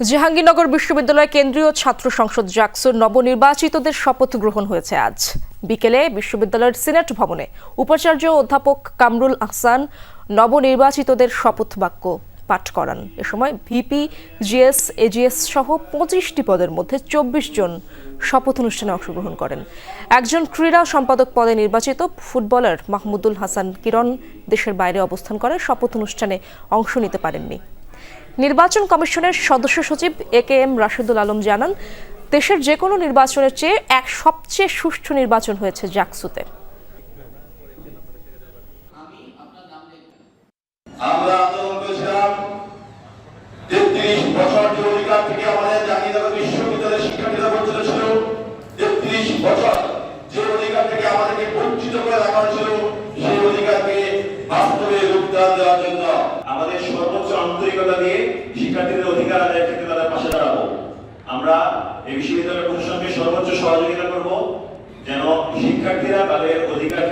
জাহাঙ্গীরনগর বিশ্ববিদ্যালয় কেন্দ্রীয় ছাত্র সংসদ জাকসুর নবনির্বাচিতদের শপথ গ্রহণ হয়েছে আজ বিকেলে বিশ্ববিদ্যালয়ের সিনেট ভবনে উপাচার্য অধ্যাপক কামরুল আহসান নবনির্বাচিতদের শপথ বাক্য পাঠ করান। এ সময় ভিপি, জিএস, এজিএস সহ 25টি পদের মধ্যে 24 জন শপথ অনুষ্ঠানে অংশগ্রহণ করেন। একজন ক্রীড়া সম্পাদক পদে নির্বাচিত ফুটবলার মাহমুদুল হাসান কিরণ দেশের বাইরে অবস্থান করে শপথ অনুষ্ঠানে অংশ নিতে পারেননি। নির্বাচন কমিশনের সদস্য সচিব একেএম রাশেদুল আলম জানান, দেশের যে কোনো নির্বাচনের চেয়ে সবচেয়ে সুষ্ঠু নির্বাচন হয়েছে জাকসুতে। আমরা আন্দোলন করেছিলাম 33 বছর যে অধিকার থেকে আমাদের জাহাঙ্গীরনগর বিশ্ববিদ্যালয়ের শিক্ষার্থীরা বঞ্চিত ছিল, 33 বছর যে অধিকার থেকে আমাদেরকে বঞ্চিত করে রাখা হয়েছিল, সেই অধিকারকে বাস্তবে রূপদান দেওয়ার জন্য আমাদের সর্বোচ্চ আন্তরিকতা দিয়ে শিক্ষার্থীদের অধিকার আদায়ের ক্ষেত্রে তাদের পাশে দাঁড়াবো। আমরা এই বিশ্ববিদ্যালয়ের প্রশাসনকে সর্বোচ্চ সহযোগিতা করব যেন শিক্ষার্থীরা তাদের অধিকার